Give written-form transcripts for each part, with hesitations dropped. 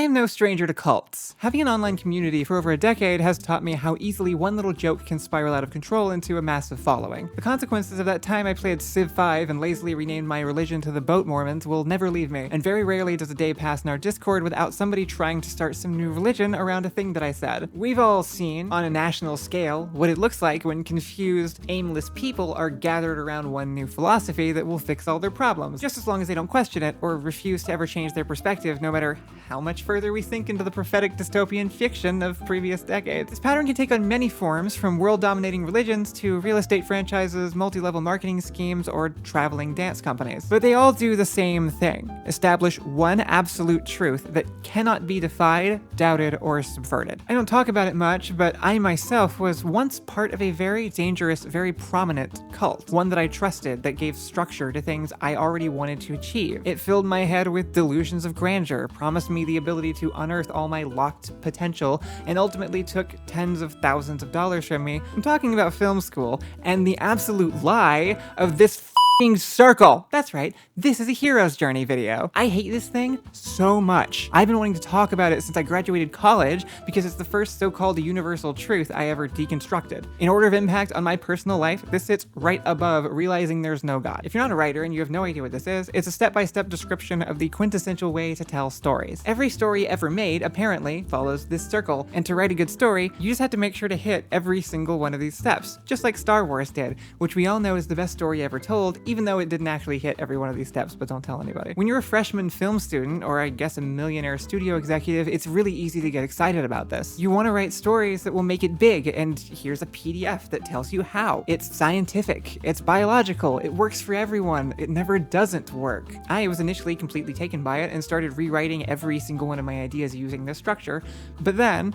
am no stranger to cults. Having an online community for over a decade has taught me how easily one little joke can spiral out of control into a massive following. The consequences of that time I played Civ 5 and lazily renamed my religion to the Boat Mormons will never leave me, and very rarely does a day pass in our Discord without somebody trying to start some new religion around a thing that I said. We've all seen, on a national scale, what it looks like when confused, aimless people are gathered around one new philosophy that will fix all their problems, just as long as they don't question it or refuse to ever change their perspective, no matter how much further we sink into the prophetic dystopian fiction of previous decades. This pattern can take on many forms, from world-dominating religions to real estate franchises, multi-level marketing schemes, or traveling dance companies. But they all do the same thing: establish one absolute truth that cannot be defied, doubted, or subverted. I don't talk about it much, but I myself was once part of a very dangerous, very prominent cult. One that I trusted, that gave structure to things I already wanted to achieve. It filled my head with delusions of grandeur, promised me the ability to unearth all my locked potential, and ultimately took tens of thousands of dollars from me. I'm talking about film school, and the absolute lie of this f***ing circle. That's right, this is a hero's journey video. I hate this thing so much. I've been wanting to talk about it since I graduated college because it's the first so-called universal truth I ever deconstructed. In order of impact on my personal life, this sits right above realizing there's no God. If you're not a writer and you have no idea what this is, it's a step-by-step description of the quintessential way to tell stories. Every story ever made, apparently, follows this circle, and to write a good story, you just have to make sure to hit every single one of these steps, just like Star Wars did, which we all know is the best story ever told, even though it didn't actually hit every one of these steps, but don't tell anybody. When you're a freshman film student, or I guess a millionaire studio executive, it's really easy to get excited about this. You want to write stories that will make it big, and here's a PDF that tells you how. It's scientific, it's biological, it works for everyone, it never doesn't work. I was initially completely taken by it and started rewriting every single one of my ideas using this structure, but then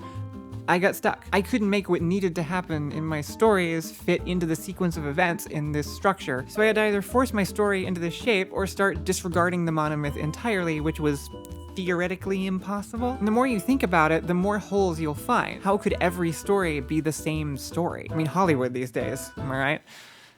I got stuck. I couldn't make what needed to happen in my stories fit into the sequence of events in this structure, so I had to either force my story into this shape or start disregarding the monomyth entirely, which was theoretically impossible. And the more you think about it, the more holes you'll find. How could every story be the same story? I mean, Hollywood these days, am I right?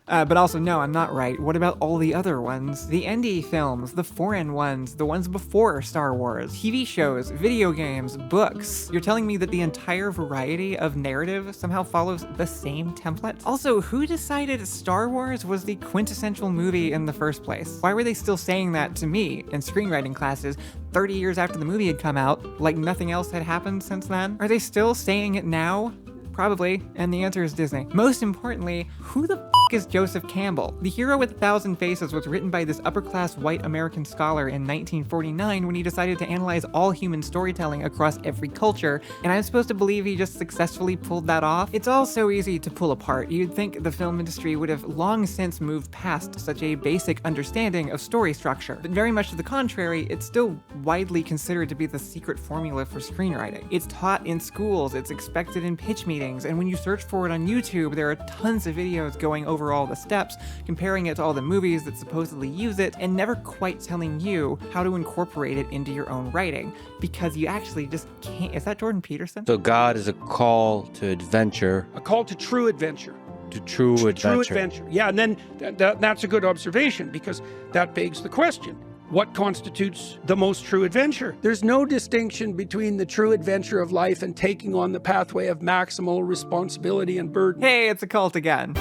But also, no, I'm not right. What about all the other ones? The indie films, the foreign ones, the ones before Star Wars, TV shows, video games, books. You're telling me that the entire variety of narrative somehow follows the same template? Also, who decided Star Wars was the quintessential movie in the first place? Why were they still saying that to me in screenwriting classes 30 years after the movie had come out, like nothing else had happened since then? Are they still saying it now? Probably, and the answer is Disney. Most importantly, who the is Joseph Campbell? The Hero with 1,000 Faces was written by this upper-class white American scholar in 1949 when he decided to analyze all human storytelling across every culture, and I'm supposed to believe he just successfully pulled that off? It's all so easy to pull apart. You'd think the film industry would have long since moved past such a basic understanding of story structure, but very much to the contrary, it's still widely considered to be the secret formula for screenwriting. It's taught in schools, it's expected in pitch meetings, and when you search for it on YouTube, there are tons of videos going over all the steps, comparing it to all the movies that supposedly use it, and never quite telling you how to incorporate it into your own writing, because you actually just can't. Is that Jordan Peterson? So God is a call to adventure. A call to true adventure. To true adventure. True adventure. Yeah, and then that's a good observation, because that begs the question. What constitutes the most true adventure? There's no distinction between the true adventure of life and taking on the pathway of maximal responsibility and burden. Hey, it's a cult again.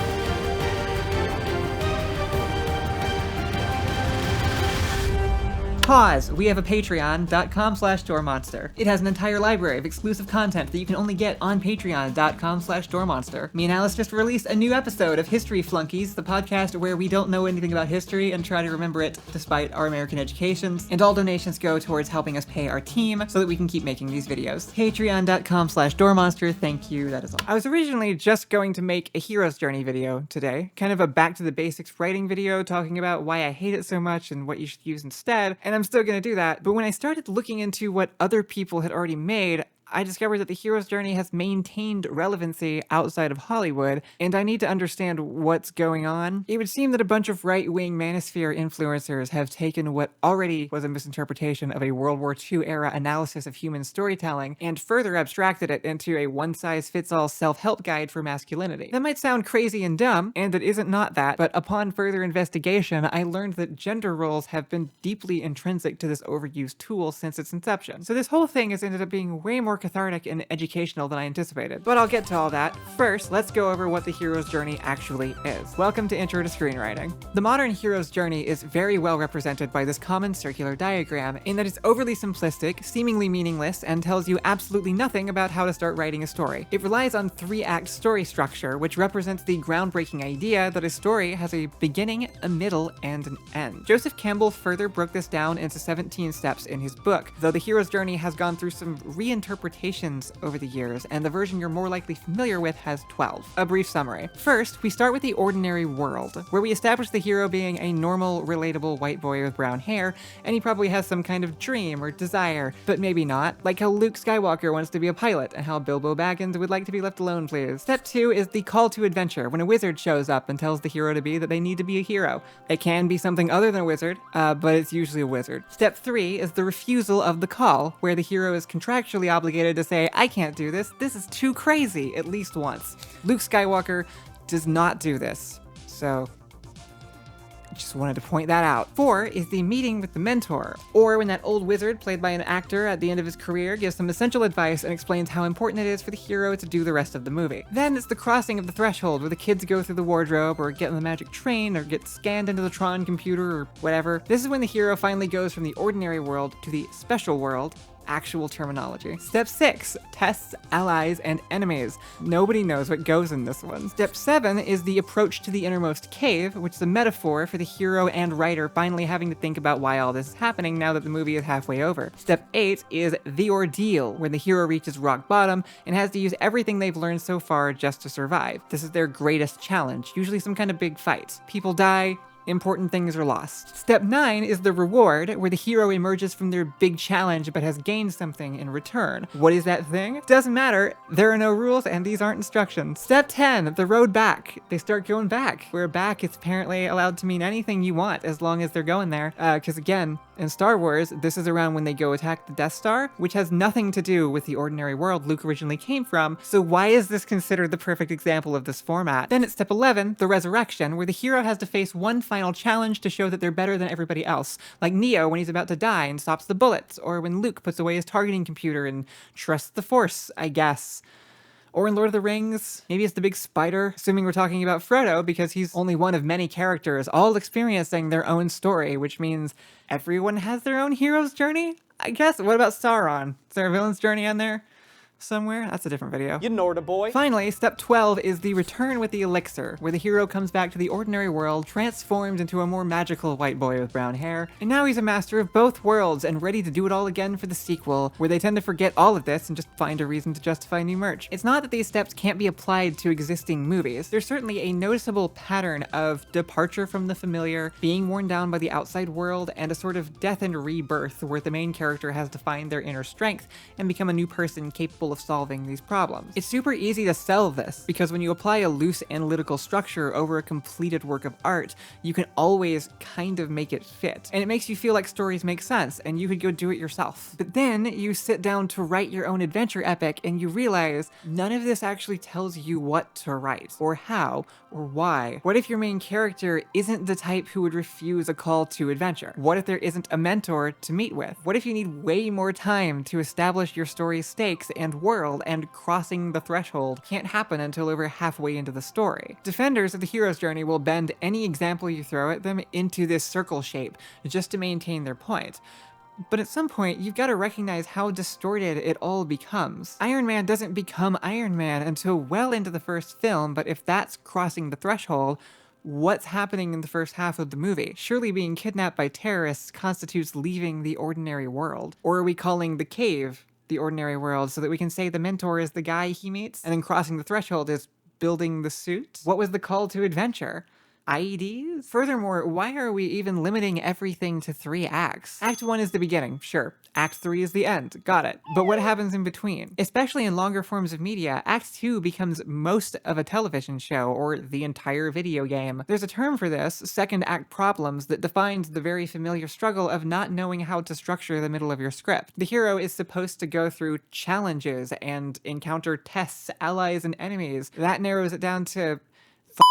Pause. We have a patreon.com/doormonster. It has an entire library of exclusive content that you can only get on patreon.com/doormonster. Me and Alice just released a new episode of History Flunkies, the podcast where we don't know anything about history and try to remember it despite our American educations. And all donations go towards helping us pay our team so that we can keep making these videos. Patreon.com/doormonster. Thank you. That is all. I was originally just going to make a hero's journey video today, kind of a back to the basics writing video talking about why I hate it so much and what you should use instead. And I'm still gonna do that, but when I started looking into what other people had already made, I discovered that the hero's journey has maintained relevancy outside of Hollywood, and I need to understand what's going on. It would seem that a bunch of right-wing manosphere influencers have taken what already was a misinterpretation of a World War II era analysis of human storytelling and further abstracted it into a one-size-fits-all self-help guide for masculinity. That might sound crazy and dumb, and it isn't not that, but upon further investigation, I learned that gender roles have been deeply intrinsic to this overused tool since its inception. So this whole thing has ended up being way more cathartic and educational than I anticipated. But I'll get to all that. First, let's go over what the hero's journey actually is. Welcome to Intro to Screenwriting. The modern hero's journey is very well represented by this common circular diagram in that it's overly simplistic, seemingly meaningless, and tells you absolutely nothing about how to start writing a story. It relies on 3-act story structure, which represents the groundbreaking idea that a story has a beginning, a middle, and an end. Joseph Campbell further broke this down into 17 steps in his book, though the hero's journey has gone through some reinterpretations over the years, and the version you're more likely familiar with has 12. A brief summary. First, we start with the ordinary world, where we establish the hero being a normal, relatable white boy with brown hair, and he probably has some kind of dream or desire, but maybe not, like how Luke Skywalker wants to be a pilot, and how Bilbo Baggins would like to be left alone, please. Step 2 is the call to adventure, when a wizard shows up and tells the hero to be that they need to be a hero. It can be something other than a wizard, but it's usually a wizard. Step 3 is the refusal of the call, where the hero is contractually obligated to say, I can't do this is too crazy, at least once. Luke Skywalker does not do this, so just wanted to point that out. 4 is the meeting with the mentor, or when that old wizard played by an actor at the end of his career gives some essential advice and explains how important it is for the hero to do the rest of the movie. Then it's the crossing of the threshold, where the kids go through the wardrobe, or get on the magic train, or get scanned into the Tron computer, or whatever. This is when the hero finally goes from the ordinary world to the special world. Actual terminology. Step 6, tests, allies, and enemies. Nobody knows what goes in this one. Step 7 is the approach to the innermost cave, which is a metaphor for the hero and writer finally having to think about why all this is happening now that the movie is halfway over. Step 8 is the ordeal, where the hero reaches rock bottom and has to use everything they've learned so far just to survive. This is their greatest challenge, usually some kind of big fight. People die, important things are lost. Step 9 is the reward, where the hero emerges from their big challenge but has gained something in return. What is that thing? Doesn't matter. There are no rules and these aren't instructions. Step 10, the road back. They start going back, where back is apparently allowed to mean anything you want as long as they're going there. Because again, in Star Wars, this is around when they go attack the Death Star, which has nothing to do with the ordinary world Luke originally came from, so why is this considered the perfect example of this format? Then it's step 11, the resurrection, where the hero has to face one final challenge to show that they're better than everybody else, like Neo when he's about to die and stops the bullets, or when Luke puts away his targeting computer and trusts the Force, I guess. Or in Lord of the Rings, maybe it's the big spider, assuming we're talking about Frodo, because he's only one of many characters, all experiencing their own story, which means everyone has their own hero's journey? I guess. What about Sauron? Is there a villain's journey on there somewhere? That's a different video. You Norda boy. Finally, step 12 is the return with the elixir, where the hero comes back to the ordinary world, transformed into a more magical white boy with brown hair, and now he's a master of both worlds and ready to do it all again for the sequel, where they tend to forget all of this and just find a reason to justify new merch. It's not that these steps can't be applied to existing movies. There's certainly a noticeable pattern of departure from the familiar, being worn down by the outside world, and a sort of death and rebirth where the main character has to find their inner strength and become a new person capable of solving these problems. It's super easy to sell this, because when you apply a loose analytical structure over a completed work of art, you can always kind of make it fit. And it makes you feel like stories make sense, and you could go do it yourself. But then you sit down to write your own adventure epic, and you realize none of this actually tells you what to write, or how, or why. What if your main character isn't the type who would refuse a call to adventure? What if there isn't a mentor to meet with? What if you need way more time to establish your story's stakes and world, and crossing the threshold can't happen until over halfway into the story? Defenders of the hero's journey will bend any example you throw at them into this circle shape just to maintain their point. But at some point, you've got to recognize how distorted it all becomes. Iron Man doesn't become Iron Man until well into the first film, but if that's crossing the threshold, what's happening in the first half of the movie? Surely being kidnapped by terrorists constitutes leaving the ordinary world. Or are we calling the cave the ordinary world so that we can say the mentor is the guy he meets, and then crossing the threshold is building the suit? What was the call to adventure? IEDs? Furthermore, why are we even limiting everything to 3 acts? Act 1 is the beginning, sure. Act 3 is the end, got it. But what happens in between? Especially in longer forms of media, Act 2 becomes most of a television show or the entire video game. There's a term for this, second act problems, that defines the very familiar struggle of not knowing how to structure the middle of your script. The hero is supposed to go through challenges and encounter tests, allies, and enemies. That narrows it down to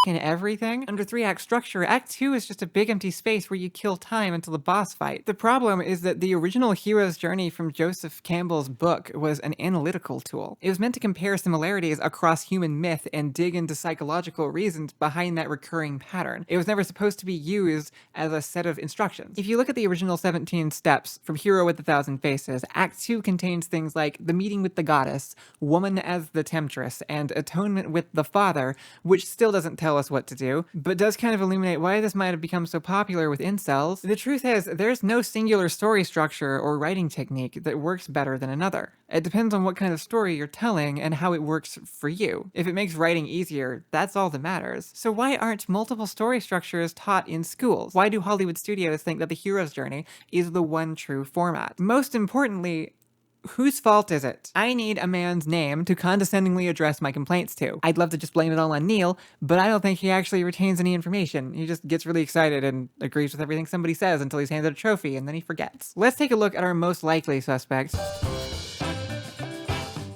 fucking everything. Under 3-act structure, Act 2 is just a big empty space where you kill time until the boss fight. The problem is that the original hero's journey from Joseph Campbell's book was an analytical tool. It was meant to compare similarities across human myth and dig into psychological reasons behind that recurring pattern. It was never supposed to be used as a set of instructions. If you look at the original 17 steps from Hero with a Thousand Faces, Act 2 contains things like the meeting with the goddess, woman as the temptress, and atonement with the father, which still doesn't tell us what to do, but does kind of illuminate why this might have become so popular with incels. The truth is, there's no singular story structure or writing technique that works better than another. It depends on what kind of story you're telling and how it works for you. If it makes writing easier, that's all that matters. So why aren't multiple story structures taught in schools? Why do Hollywood studios think that the hero's journey is the one true format? Most importantly, whose fault is it? I need a man's name to condescendingly address my complaints to. I'd love to just blame it all on Neil, but I don't think he actually retains any information. He just gets really excited and agrees with everything somebody says until he's handed a trophy, and then he forgets. Let's take a look at our most likely suspects.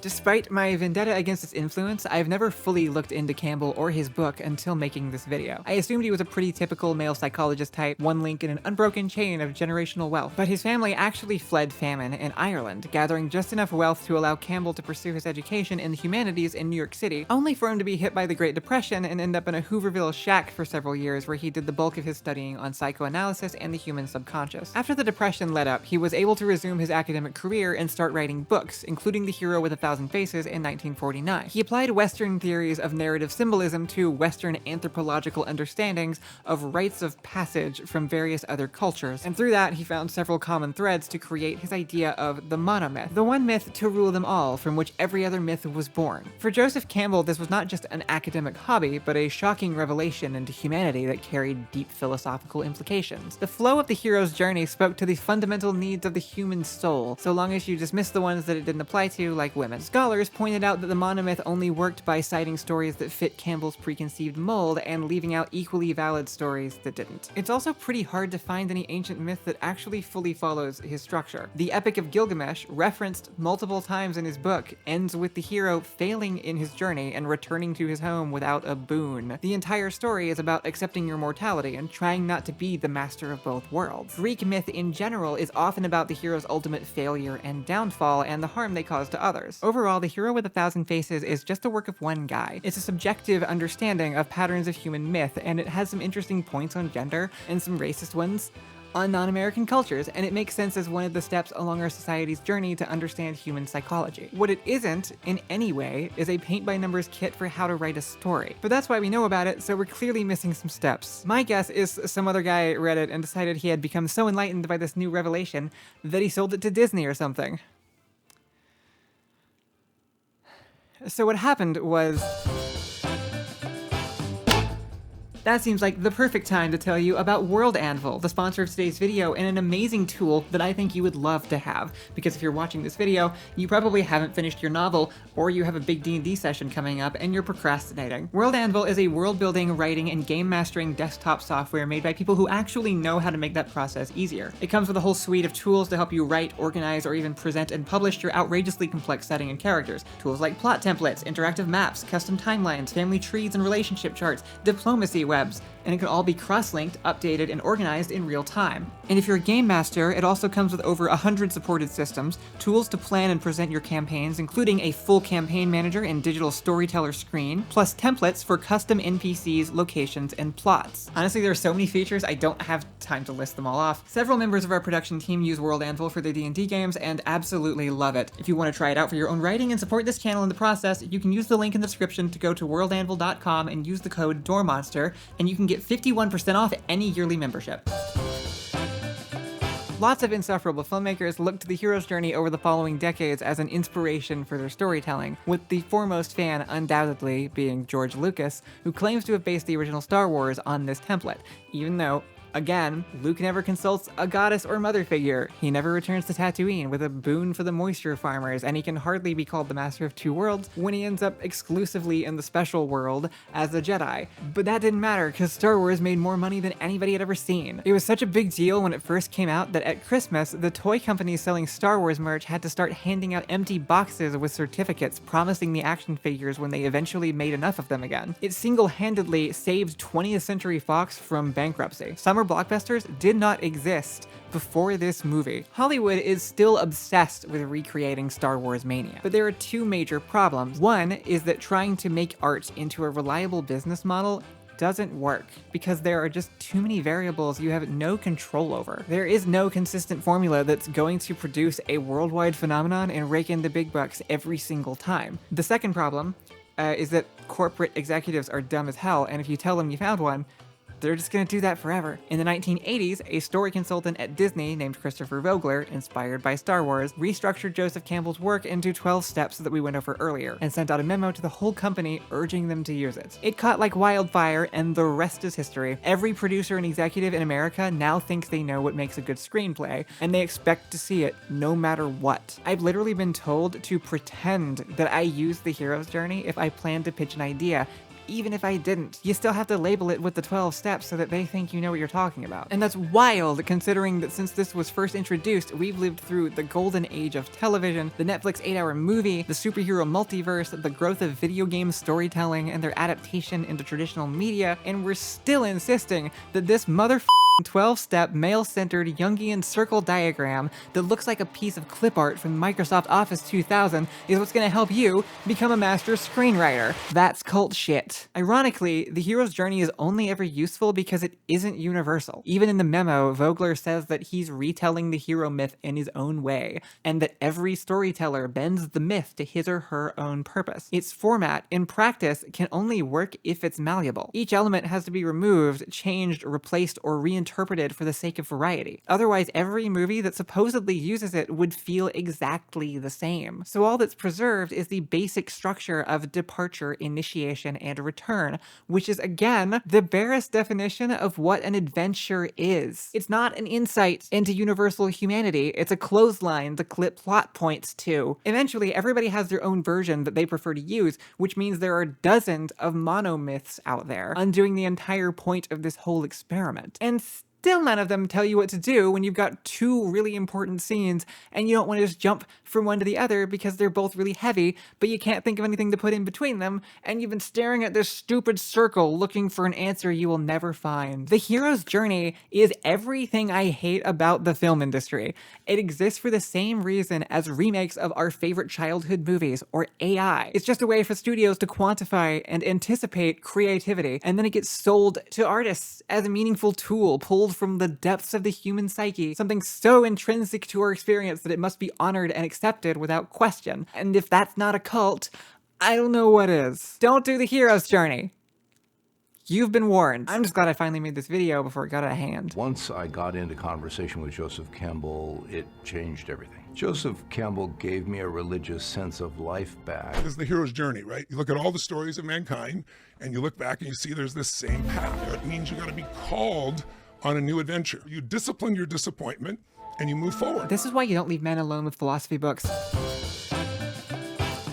Despite my vendetta against its influence, I've never fully looked into Campbell or his book until making this video. I assumed he was a pretty typical male psychologist type, one link in an unbroken chain of generational wealth. But his family actually fled famine in Ireland, gathering just enough wealth to allow Campbell to pursue his education in the humanities in New York City, only for him to be hit by the Great Depression and end up in a Hooverville shack for several years where he did the bulk of his studying on psychoanalysis and the human subconscious. After the Depression let up, he was able to resume his academic career and start writing books, including The Hero with a Thousand Faces in 1949. He applied Western theories of narrative symbolism to Western anthropological understandings of rites of passage from various other cultures, and through that he found several common threads to create his idea of the monomyth, the one myth to rule them all, from which every other myth was born. For Joseph Campbell, this was not just an academic hobby, but a shocking revelation into humanity that carried deep philosophical implications. The flow of the hero's journey spoke to the fundamental needs of the human soul, so long as you dismiss the ones that it didn't apply to, like women. Scholars pointed out that the monomyth only worked by citing stories that fit Campbell's preconceived mold and leaving out equally valid stories that didn't. It's also pretty hard to find any ancient myth that actually fully follows his structure. The Epic of Gilgamesh, referenced multiple times in his book, ends with the hero failing in his journey and returning to his home without a boon. The entire story is about accepting your mortality and trying not to be the master of both worlds. Greek myth in general is often about the hero's ultimate failure and downfall and the harm they cause to others. Overall, The Hero with a Thousand Faces is just a work of one guy. It's a subjective understanding of patterns of human myth, and it has some interesting points on gender and some racist ones on non-American cultures, and it makes sense as one of the steps along our society's journey to understand human psychology. What it isn't, in any way, is a paint-by-numbers kit for how to write a story. But that's why we know about it, so we're clearly missing some steps. My guess is some other guy read it and decided he had become so enlightened by this new revelation that he sold it to Disney or something. So what happened was... That seems like the perfect time to tell you about World Anvil, the sponsor of today's video, and an amazing tool that I think you would love to have. Because if you're watching this video, you probably haven't finished your novel, or you have a big D&D session coming up and you're procrastinating. World Anvil is a world-building, writing, and game-mastering desktop software made by people who actually know how to make that process easier. It comes with a whole suite of tools to help you write, organize, or even present and publish your outrageously complex setting and characters. Tools like plot templates, interactive maps, custom timelines, family trees and relationship charts, diplomacy webs, and it can all be cross-linked, updated, and organized in real time. And if you're a game master, it also comes with over 100 supported systems, tools to plan and present your campaigns, including a full campaign manager and digital storyteller screen, plus templates for custom NPCs, locations, and plots. Honestly, there are so many features, I don't have time to list them all off. Several members of our production team use World Anvil for their D&D games and absolutely love it. If you want to try it out for your own writing and support this channel in the process, you can use the link in the description to go to worldanvil.com and use the code DoorMonster, and you can get 51% off any yearly membership. Lots of insufferable filmmakers looked to the hero's journey over the following decades as an inspiration for their storytelling, with the foremost fan undoubtedly being George Lucas, who claims to have based the original Star Wars on this template, even though, again, Luke never consults a goddess or mother figure. He never returns to Tatooine with a boon for the moisture farmers, and he can hardly be called the Master of Two Worlds when he ends up exclusively in the special world as a Jedi. But that didn't matter, because Star Wars made more money than anybody had ever seen. It was such a big deal when it first came out that at Christmas, the toy companies selling Star Wars merch had to start handing out empty boxes with certificates promising the action figures when they eventually made enough of them again. It single-handedly saved 20th Century Fox from bankruptcy. Summer blockbusters did not exist before this movie. Hollywood is still obsessed with recreating Star Wars mania, but there are two major problems. One is that trying to make art into a reliable business model doesn't work because there are just too many variables you have no control over. There is no consistent formula that's going to produce a worldwide phenomenon and rake in the big bucks every single time. The second problem is that corporate executives are dumb as hell, and if you tell them you found one, they're just gonna do that forever. In the 1980s, a story consultant at Disney named Christopher Vogler, inspired by Star Wars, restructured Joseph Campbell's work into 12 steps that we went over earlier, and sent out a memo to the whole company urging them to use it. It caught like wildfire, and the rest is history. Every producer and executive in America now thinks they know what makes a good screenplay, and they expect to see it no matter what. I've literally been told to pretend that I use the hero's journey if I plan to pitch an idea. Even if I didn't, you still have to label it with the 12 steps so that they think you know what you're talking about. And that's wild, considering that since this was first introduced, we've lived through the golden age of television, the Netflix 8-hour movie, the superhero multiverse, the growth of video game storytelling, and their adaptation into traditional media, and we're still insisting that this motherfucking 12-step, male-centered Jungian circle diagram that looks like a piece of clip art from Microsoft Office 2000 is what's gonna help you become a master screenwriter. That's cult shit. Ironically, the hero's journey is only ever useful because it isn't universal. Even in the memo, Vogler says that he's retelling the hero myth in his own way, and that every storyteller bends the myth to his or her own purpose. Its format, in practice, can only work if it's malleable. Each element has to be removed, changed, replaced, or reinterpreted for the sake of variety. Otherwise, every movie that supposedly uses it would feel exactly the same. So all that's preserved is the basic structure of departure, initiation, and return, which is, again, the barest definition of what an adventure is. It's not an insight into universal humanity, it's a clothesline to clip plot points to. Eventually, everybody has their own version that they prefer to use, which means there are dozens of monomyths out there, undoing the entire point of this whole experiment. And still none of them tell you what to do when you've got two really important scenes and you don't want to just jump from one to the other because they're both really heavy, but you can't think of anything to put in between them, and you've been staring at this stupid circle looking for an answer you will never find. The hero's journey is everything I hate about the film industry. It exists for the same reason as remakes of our favorite childhood movies or AI. It's just a way for studios to quantify and anticipate creativity, and then it gets sold to artists as a meaningful tool pulled from the depths of the human psyche, something so intrinsic to our experience that it must be honored and accepted without question. And if that's not a cult, I don't know what is. Don't do the hero's journey. You've been warned. I'm just glad I finally made this video before it got out of hand. Once I got into conversation with Joseph Campbell, it changed everything. Joseph Campbell gave me a religious sense of life back. This is the hero's journey, right? You look at all the stories of mankind, and you look back and you see there's this same path. It means you gotta be called on a new adventure. You discipline your disappointment, and you move forward. This is why you don't leave men alone with philosophy books.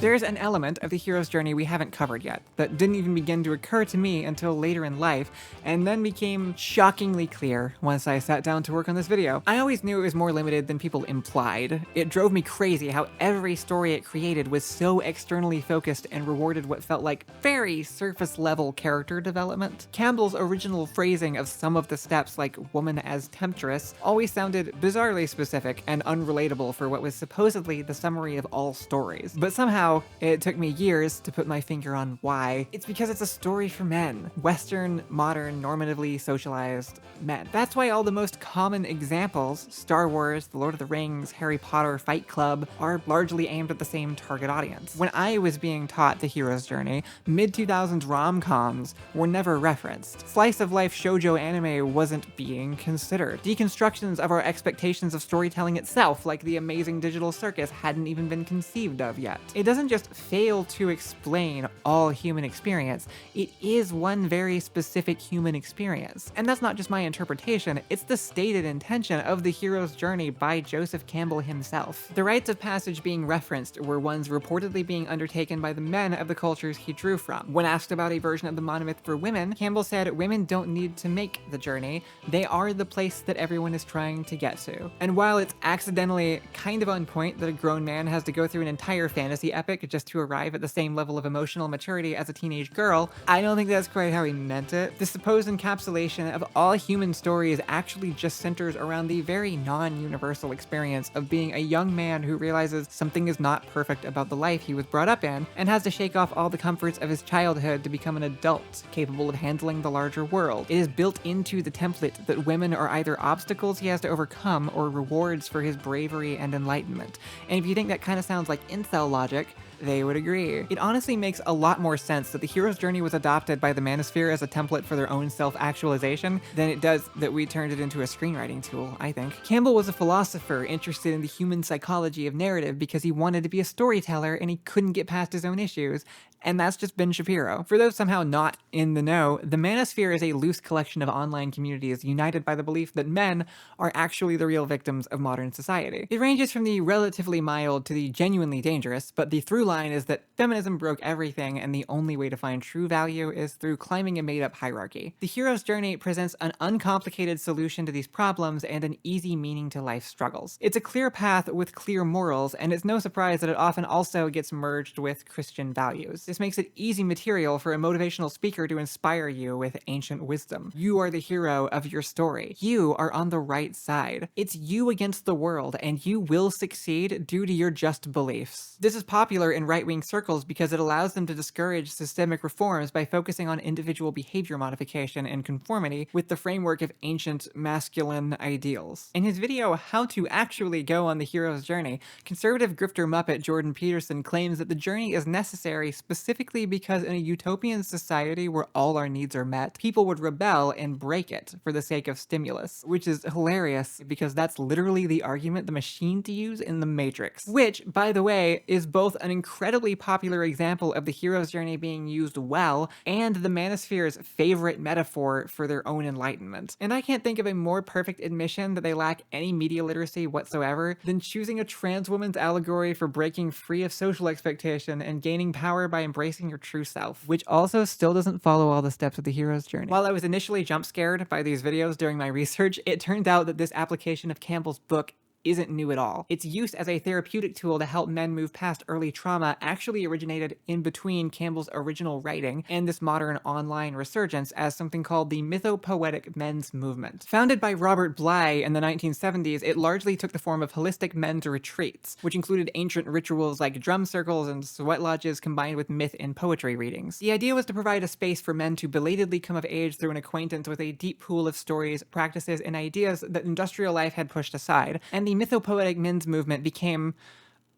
There's an element of the hero's journey we haven't covered yet, that didn't even begin to occur to me until later in life, and then became shockingly clear once I sat down to work on this video. I always knew it was more limited than people implied. It drove me crazy how every story it created was so externally focused and rewarded what felt like very surface-level character development. Campbell's original phrasing of some of the steps, like woman as temptress, always sounded bizarrely specific and unrelatable for what was supposedly the summary of all stories. But somehow, now, it took me years to put my finger on why. It's because it's a story for men. Western, modern, normatively socialized men. That's why all the most common examples, Star Wars, The Lord of the Rings, Harry Potter, Fight Club, are largely aimed at the same target audience. When I was being taught the hero's journey, mid-2000s rom-coms were never referenced. Slice-of-life shoujo anime wasn't being considered. Deconstructions of our expectations of storytelling itself, like The Amazing Digital Circus, hadn't even been conceived of yet. It doesn't just fail to explain all human experience, it is one very specific human experience. And that's not just my interpretation, it's the stated intention of the hero's journey by Joseph Campbell himself. The rites of passage being referenced were ones reportedly being undertaken by the men of the cultures he drew from. When asked about a version of the monomyth for women, Campbell said women don't need to make the journey, they are the place that everyone is trying to get to. And while it's accidentally kind of on point that a grown man has to go through an entire fantasy epic just to arrive at the same level of emotional maturity as a teenage girl, I don't think that's quite how he meant it. The supposed encapsulation of all human stories actually just centers around the very non-universal experience of being a young man who realizes something is not perfect about the life he was brought up in, and has to shake off all the comforts of his childhood to become an adult, capable of handling the larger world. It is built into the template that women are either obstacles he has to overcome or rewards for his bravery and enlightenment. And if you think that kind of sounds like incel logic, they would agree. It honestly makes a lot more sense that the hero's journey was adopted by the manosphere as a template for their own self-actualization than it does that we turned it into a screenwriting tool, I think. Campbell was a philosopher interested in the human psychology of narrative because he wanted to be a storyteller and he couldn't get past his own issues, and that's just Ben Shapiro. For those somehow not in the know, the manosphere is a loose collection of online communities united by the belief that men are actually the real victims of modern society. It ranges from the relatively mild to the genuinely dangerous, but the through line is that feminism broke everything and the only way to find true value is through climbing a made-up hierarchy. The hero's journey presents an uncomplicated solution to these problems and an easy meaning to life struggles. It's a clear path with clear morals, and it's no surprise that it often also gets merged with Christian values. This makes it easy material for a motivational speaker to inspire you with ancient wisdom. You are the hero of your story. You are on the right side. It's you against the world, and you will succeed due to your just beliefs. This is popular in right-wing circles because it allows them to discourage systemic reforms by focusing on individual behavior modification and conformity with the framework of ancient masculine ideals. In his video, How to Actually Go on the Hero's Journey, conservative grifter muppet Jordan Peterson claims that the journey is necessary specifically because in a utopian society where all our needs are met, people would rebel and break it for the sake of stimulus, which is hilarious because that's literally the argument the machines use in The Matrix, which, by the way, is both an incredibly popular example of the hero's journey being used well and the manosphere's favorite metaphor for their own enlightenment. And I can't think of a more perfect admission that they lack any media literacy whatsoever than choosing a trans woman's allegory for breaking free of social expectation and gaining power by embracing your true self, which also still doesn't follow all the steps of the hero's journey. While I was initially jump scared by these videos during my research, it turned out that this application of Campbell's book isn't new at all. Its use as a therapeutic tool to help men move past early trauma actually originated in between Campbell's original writing and this modern online resurgence as something called the Mythopoetic men's movement. Founded by Robert Bly in the 1970s, it largely took the form of holistic men's retreats, which included ancient rituals like drum circles and sweat lodges combined with myth and poetry readings. The idea was to provide a space for men to belatedly come of age through an acquaintance with a deep pool of stories, practices, and ideas that industrial life had pushed aside, and the Mythopoetic men's movement became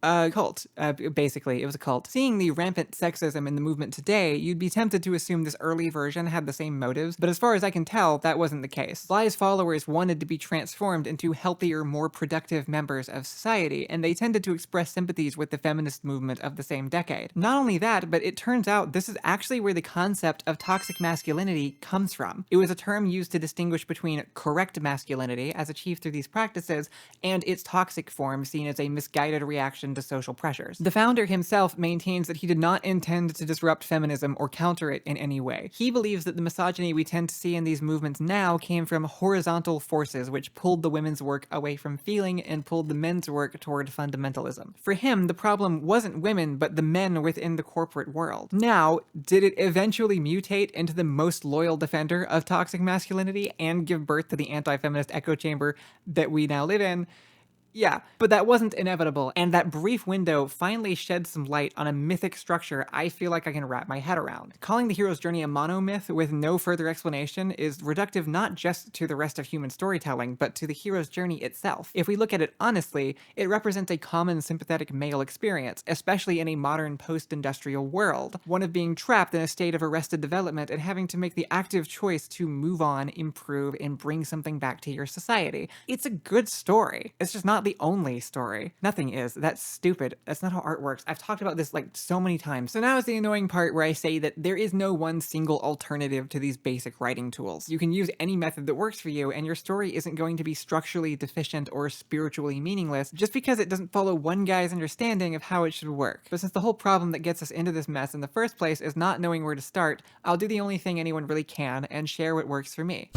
a cult. Basically, it was a cult. Seeing the rampant sexism in the movement today, you'd be tempted to assume this early version had the same motives, but as far as I can tell, that wasn't the case. Bly's followers wanted to be transformed into healthier, more productive members of society, and they tended to express sympathies with the feminist movement of the same decade. Not only that, but it turns out this is actually where the concept of toxic masculinity comes from. It was a term used to distinguish between correct masculinity, as achieved through these practices, and its toxic form, seen as a misguided reaction to social pressures. The founder himself maintains that he did not intend to disrupt feminism or counter it in any way. He believes that the misogyny we tend to see in these movements now came from horizontal forces which pulled the women's work away from feeling and pulled the men's work toward fundamentalism. For him, the problem wasn't women, but the men within the corporate world. Now, did it eventually mutate into the most loyal defender of toxic masculinity and give birth to the anti-feminist echo chamber that we now live in? Yeah, but that wasn't inevitable, and that brief window finally shed some light on a mythic structure I feel like I can wrap my head around. Calling the hero's journey a monomyth with no further explanation is reductive not just to the rest of human storytelling, but to the hero's journey itself. If we look at it honestly, it represents a common sympathetic male experience, especially in a modern post-industrial world, one of being trapped in a state of arrested development and having to make the active choice to move on, improve, and bring something back to your society. It's a good story. It's just not the only story. Nothing is. That's stupid. That's not how art works. I've talked about this like so many times. So now is the annoying part where I say that there is no one single alternative to these basic writing tools. You can use any method that works for you, and your story isn't going to be structurally deficient or spiritually meaningless just because it doesn't follow one guy's understanding of how it should work. But since the whole problem that gets us into this mess in the first place is not knowing where to start, I'll do the only thing anyone really can and share what works for me.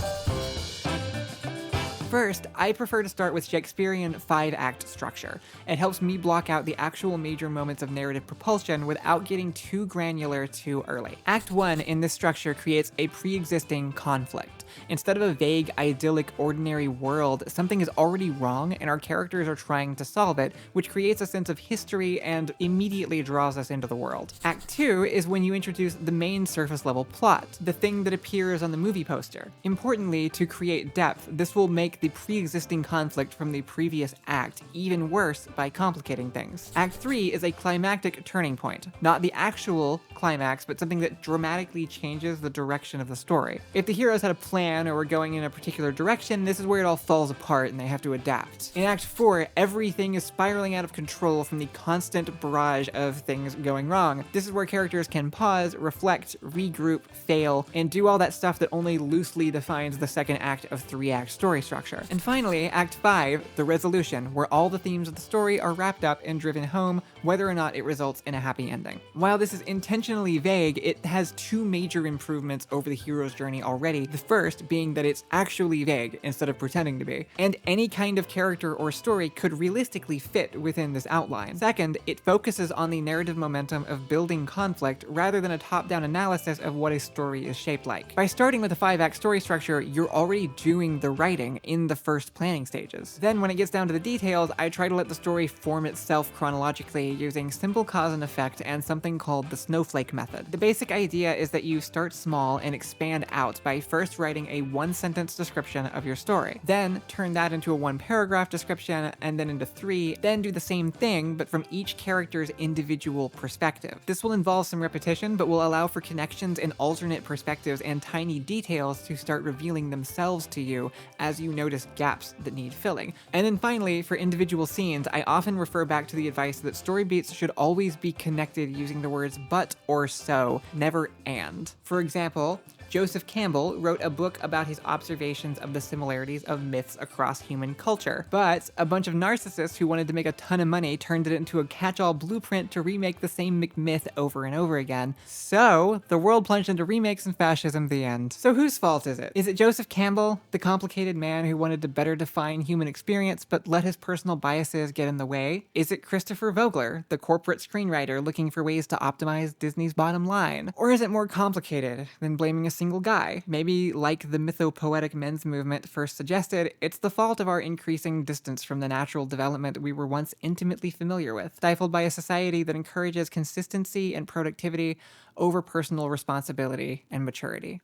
First, I prefer to start with Shakespearean 5-act structure. It helps me block out the actual major moments of narrative propulsion without getting too granular too early. Act 1 in this structure creates a pre-existing conflict. Instead of a vague, idyllic, ordinary world, something is already wrong and our characters are trying to solve it, which creates a sense of history and immediately draws us into the world. Act 2 is when you introduce the main surface level plot, the thing that appears on the movie poster. Importantly, to create depth, this will make the pre-existing conflict from the previous act even worse by complicating things. Act 3 is a climactic turning point. Not the actual climax, but something that dramatically changes the direction of the story. If the heroes had a plan or were going in a particular direction, this is where it all falls apart and they have to adapt. In Act 4, everything is spiraling out of control from the constant barrage of things going wrong. This is where characters can pause, reflect, regroup, fail, and do all that stuff that only loosely defines the second act of 3-act story structure. And finally, Act 5, the resolution, where all the themes of the story are wrapped up and driven home, whether or not it results in a happy ending. While this is intentionally vague, it has two major improvements over the hero's journey already. The first being that it's actually vague instead of pretending to be, and any kind of character or story could realistically fit within this outline. Second, it focuses on the narrative momentum of building conflict rather than a top-down analysis of what a story is shaped like. By starting with a 5-act story structure, you're already doing the writing in the first planning stages. Then when it gets down to the details, I try to let the story form itself chronologically using simple cause and effect and something called the snowflake method. The basic idea is that you start small and expand out by first writing a 1-sentence description of your story. Then turn that into a 1-paragraph description, and then into 3, then do the same thing, but from each character's individual perspective. This will involve some repetition, but will allow for connections and alternate perspectives and tiny details to start revealing themselves to you as you notice gaps that need filling. And then finally, for individual scenes, I often refer back to the advice that story beats should always be connected using the words but or so, never and. For example, Joseph Campbell wrote a book about his observations of the similarities of myths across human culture, but a bunch of narcissists who wanted to make a ton of money turned it into a catch-all blueprint to remake the same myth over and over again. So, the world plunged into remakes and fascism at the end. So whose fault is it? Is it Joseph Campbell, the complicated man who wanted to better define human experience but let his personal biases get in the way? Is it Christopher Vogler, the corporate screenwriter looking for ways to optimize Disney's bottom line? Or is it more complicated than blaming a single guy? Maybe, like the mythopoetic men's movement first suggested, it's the fault of our increasing distance from the natural development we were once intimately familiar with, stifled by a society that encourages consistency and productivity over personal responsibility and maturity.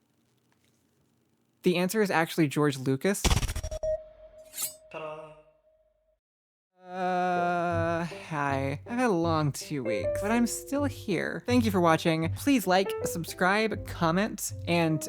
The answer is actually George Lucas. Hi. I've had a long 2 weeks, but I'm still here. Thank you for watching. Please like, subscribe, comment, and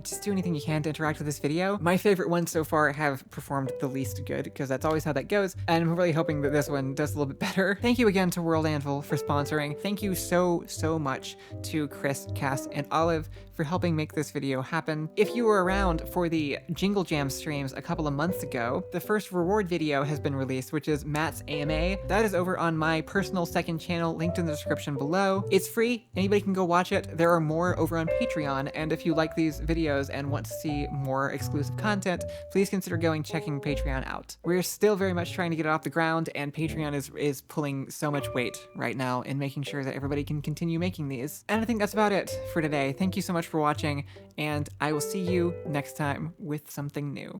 just do anything you can to interact with this video. My favorite ones so far have performed the least good, because that's always how that goes, and I'm really hoping that this one does a little bit better. Thank you again to World Anvil for sponsoring. Thank you so much to Chris, Cass, and Olive for helping make this video happen. If you were around for the Jingle Jam streams a couple of months ago, the first reward video has been released, which is Matt's AMA. That is over on my personal second channel, linked in the description below. It's free, anybody can go watch it. There are more over on Patreon, and if you like these videos and want to see more exclusive content, please consider checking Patreon out. We're still very much trying to get it off the ground, and Patreon is pulling so much weight right now in making sure that everybody can continue making these. And I think that's about it for today. Thank you so much for watching, and I will see you next time with something new.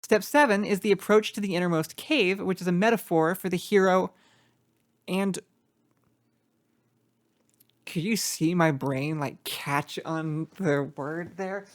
Step 7 is the approach to the innermost cave, which is a metaphor for the hero and... Could you see my brain, like, catch on the word there?